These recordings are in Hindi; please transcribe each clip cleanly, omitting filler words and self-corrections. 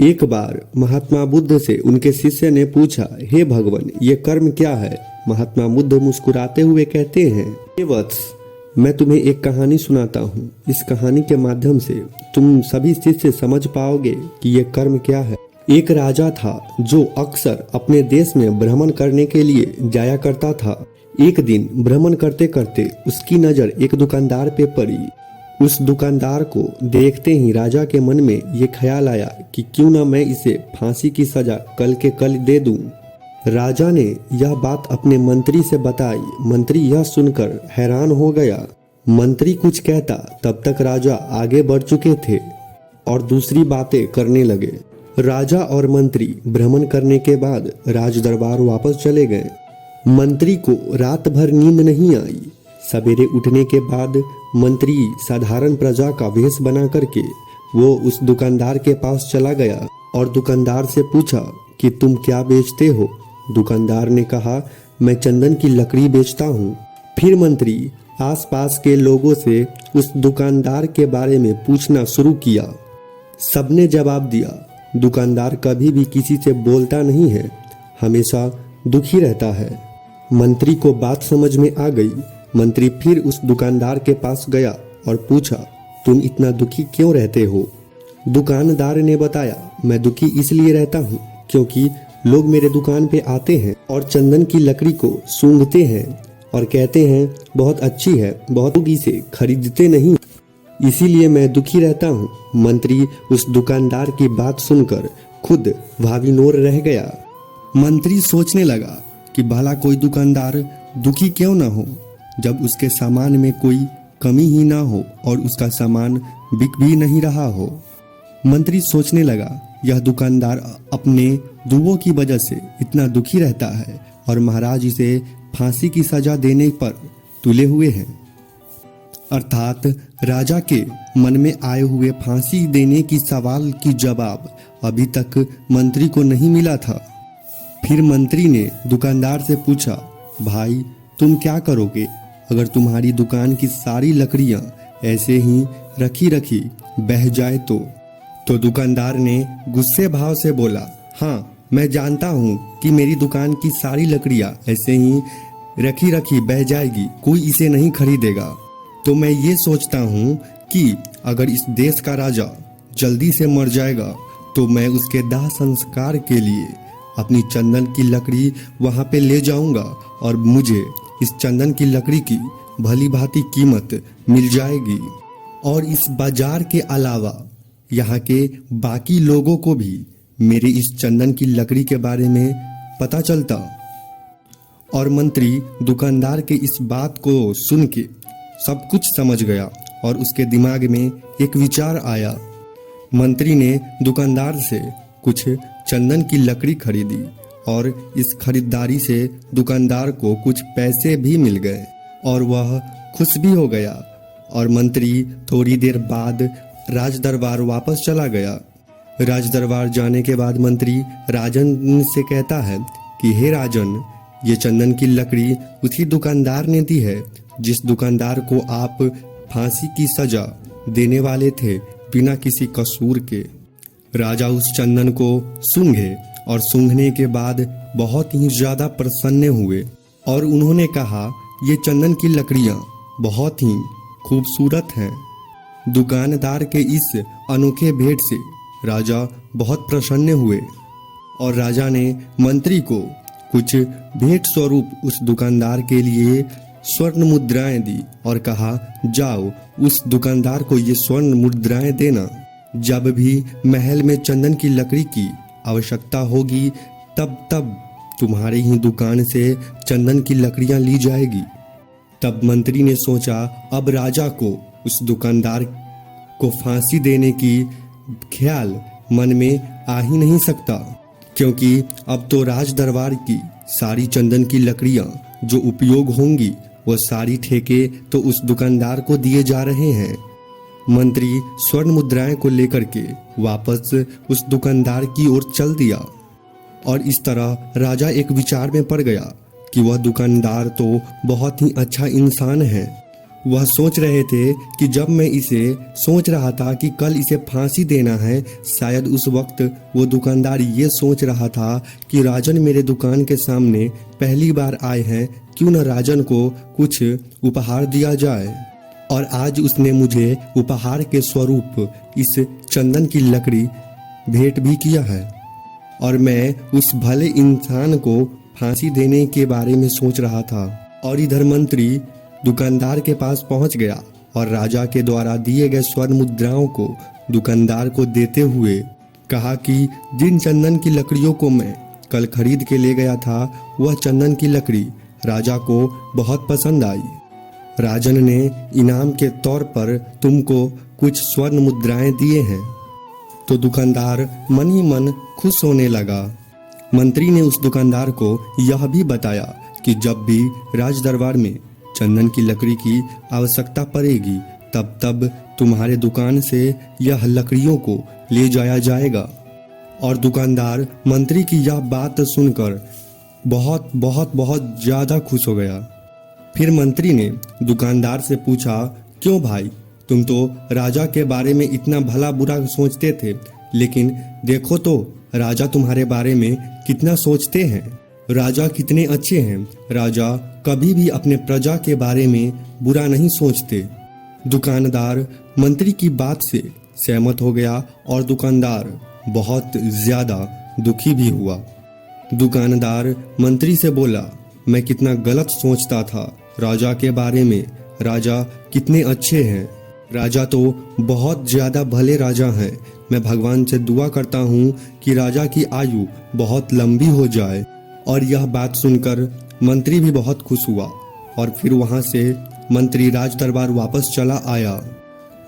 एक बार महात्मा बुद्ध से उनके शिष्य ने पूछा, हे भगवान, ये कर्म क्या है? महात्मा बुद्ध मुस्कुराते हुए कहते हैं, हे वत्स, मैं तुम्हें एक कहानी सुनाता हूँ। इस कहानी के माध्यम से तुम सभी शिष्य समझ पाओगे कि ये कर्म क्या है। एक राजा था जो अक्सर अपने देश में भ्रमण करने के लिए जाया करता था। एक दिन भ्रमण करते करते उसकी नज़र एक दुकानदार पे पड़ी। उस दुकानदार को देखते ही राजा के मन में ये ख्याल आया कि क्यों ना मैं इसे फांसी की सजा कल के कल दे दूं। राजा ने यह बात अपने मंत्री से बताई। मंत्री यह सुनकर हैरान हो गया। मंत्री कुछ कहता तब तक राजा आगे बढ़ चुके थे और दूसरी बातें करने लगे। राजा और मंत्री भ्रमण करने के बाद राज दरबार वापस चले गए। मंत्री को रात भर नींद नहीं आई। सवेरे उठने के बाद मंत्री साधारण प्रजा का वेश बना करके वो उस दुकानदार के पास चला गया और दुकानदार से पूछा कि तुम क्या बेचते हो? दुकानदार ने कहा, मैं चंदन की लकड़ी बेचता हूँ। फिर मंत्री आसपास के लोगों से उस दुकानदार के बारे में पूछना शुरू किया। सबने जवाब दिया, दुकानदार कभी भी किसी से बोलता नहीं है, हमेशा दुखी रहता है। मंत्री को बात समझ में आ गई। मंत्री फिर उस दुकानदार के पास गया और पूछा, तुम इतना दुखी क्यों रहते हो? दुकानदार ने बताया, मैं दुखी इसलिए रहता हूँ क्योंकि लोग मेरे दुकान पे आते हैं और चंदन की लकड़ी को सूंघते हैं और कहते हैं बहुत अच्छी है, बहुत लोग इसे खरीदते नहीं, इसीलिए मैं दुखी रहता हूँ। मंत्री उस दुकानदार की बात सुनकर खुद भाविनोर रह गया। मंत्री सोचने लगा कि भला कोई दुकानदार दुखी क्यों ना हो जब उसके सामान में कोई कमी ही ना हो और उसका सामान बिक भी नहीं रहा हो। मंत्री सोचने लगा, यह दुकानदार अपने दुवों की वजह से इतना दुखी रहता है और महाराज इसे फांसी की सजा देने पर तुले हुए हैं। अर्थात राजा के मन में आए हुए फांसी देने की सवाल की जवाब अभी तक मंत्री को नहीं मिला था। फिर मंत्री ने दुकानदार से पूछा, भाई तुम क्या करोगे अगर तुम्हारी दुकान की सारी लकड़ियां ऐसे ही रखी रखी बह जाए तो दुकानदार ने गुस्से भाव से बोला, हाँ मैं जानता हूँ कि मेरी दुकान की सारी लकड़ियां ऐसे ही रखी रखी बह जाएगी, कोई इसे नहीं खरीदेगा। तो मैं ये सोचता हूँ कि अगर इस देश का राजा जल्दी से मर जाएगा तो मैं उसके दाह संस्कार के लिए अपनी चंदन की लकड़ी वहाँ पे ले जाऊंगा और मुझे इस चंदन की लकड़ी की भली भांति कीमत मिल जाएगी और इस बाजार के अलावा यहाँ के बाकी लोगों को भी मेरे इस चंदन की लकड़ी के बारे में पता चलता। और मंत्री दुकानदार के इस बात को सुन के सब कुछ समझ गया और उसके दिमाग में एक विचार आया। मंत्री ने दुकानदार से कुछ चंदन की लकड़ी खरीदी और इस खरीदारी से दुकानदार को कुछ पैसे भी मिल गए और वह खुश भी हो गया। और मंत्री थोड़ी देर बाद राज दरबार वापस चला गया। राज दरबार जाने के बाद मंत्री राजन से कहता है कि हे राजन, ये चंदन की लकड़ी उसी दुकानदार ने दी है जिस दुकानदार को आप फांसी की सजा देने वाले थे बिना किसी कसूर के। राजा उस चंदन को सूंघे और सूंघने के बाद बहुत ही ज्यादा प्रसन्न हुए और उन्होंने कहा, ये चंदन की लकड़ियां बहुत ही खूबसूरत हैं। दुकानदार के इस अनोखे भेंट से राजा बहुत प्रसन्न हुए और राजा ने मंत्री को कुछ भेंट स्वरूप उस दुकानदार के लिए स्वर्ण मुद्राएं दी और कहा, जाओ उस दुकानदार को ये स्वर्ण मुद्राएं देना। जब भी महल में चंदन की लकड़ी की आवश्यकता होगी तब तुम्हारी ही दुकान से चंदन की लकड़ियां ली जाएगी। तब मंत्री ने सोचा, अब राजा को उस दुकानदार को फांसी देने की ख्याल मन में आ ही नहीं सकता, क्योंकि अब तो राज दरबार की सारी चंदन की लकड़ियां जो उपयोग होंगी वो सारी ठेके तो उस दुकानदार को दिए जा रहे हैं। मंत्री स्वर्ण मुद्राएं को लेकर के वापस उस दुकानदार की ओर चल दिया और इस तरह राजा एक विचार में पड़ गया कि वह दुकानदार तो बहुत ही अच्छा इंसान है वह सोच रहे थे कि जब मैं इसे सोच रहा था कि कल इसे फांसी देना है, शायद उस वक्त वो दुकानदार ये सोच रहा था कि राजन मेरे दुकान के सामने पहली बार आए हैं, क्यों न राजन को कुछ उपहार दिया जाए। और आज उसने मुझे उपहार के स्वरूप इस चंदन की लकड़ी भेंट भी किया है, और मैं उस भले इंसान को फांसी देने के बारे में सोच रहा था। और इधर मंत्री दुकानदार के पास पहुंच गया और राजा के द्वारा दिए गए स्वर्ण मुद्राओं को दुकानदार को देते हुए कहा कि जिन चंदन की लकड़ियों को मैं कल खरीद के ले गया था, वह चंदन की लकड़ी राजा को बहुत पसंद आई। राजन ने इनाम के तौर पर तुमको कुछ स्वर्ण मुद्राएं दिए हैं। तो दुकानदार मन ही मन खुश होने लगा। मंत्री ने उस दुकानदार को यह भी बताया कि जब भी राज दरबार में चंदन की लकड़ी की आवश्यकता पड़ेगी, तब तब तुम्हारे दुकान से यह लकड़ियों को ले जाया जाएगा। और दुकानदार मंत्री की यह बात सुनकर बहुत बहुत बहुत ज्यादा खुश हो गया। फिर मंत्री ने दुकानदार से पूछा, क्यों भाई, तुम तो राजा के बारे में इतना भला बुरा सोचते थे, लेकिन देखो तो राजा तुम्हारे बारे में कितना सोचते हैं। राजा कितने अच्छे हैं। राजा कभी भी अपने प्रजा के बारे में बुरा नहीं सोचते। दुकानदार मंत्री की बात से सहमत हो गया और दुकानदार बहुत ज्यादा दुखी भी हुआ। दुकानदार मंत्री से बोला, मैं कितना गलत सोचता था राजा के बारे में। राजा कितने अच्छे हैं। राजा तो बहुत ज्यादा भले राजा हैं। मैं भगवान से दुआ करता हूँ कि राजा की आयु बहुत लंबी हो जाए। और यह बात सुनकर मंत्री भी बहुत खुश हुआ और फिर वहां से मंत्री राज दरबार वापस चला आया।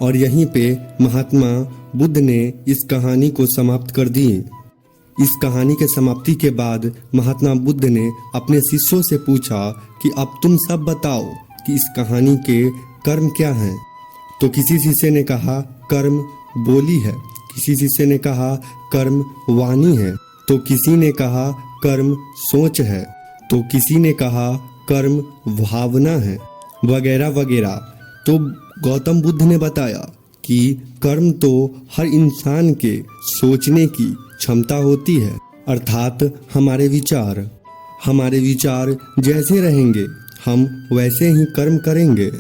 और यहीं पे महात्मा बुद्ध ने इस कहानी को समाप्त कर दी। इस कहानी के समाप्ति के बाद महात्मा बुद्ध ने अपने शिष्यों से पूछा कि अब तुम सब बताओ कि इस कहानी के कर्म क्या हैं। तो किसी शिष्य ने कहा कर्म बोली है, किसी शिष्य ने कहा कर्म वाणी है, तो किसी ने कहा कर्म सोच है, तो किसी ने कहा कर्म भावना है, वगैरह वगैरह। तो गौतम बुद्ध ने बताया कि कर्म तो हर इंसान के सोचने की क्षमता होती है, अर्थात हमारे विचार जैसे रहेंगे हम वैसे ही कर्म करेंगे,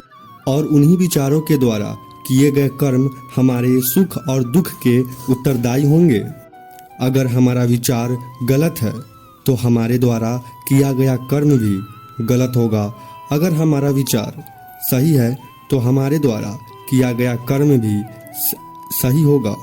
और उन्हीं विचारों के द्वारा किए गए कर्म हमारे सुख और दुख के उत्तरदायी होंगे। अगर हमारा विचार गलत है तो हमारे द्वारा किया गया कर्म भी गलत होगा। अगर हमारा विचार सही है तो हमारे द्वारा किया गया कर्म भी सही होगा।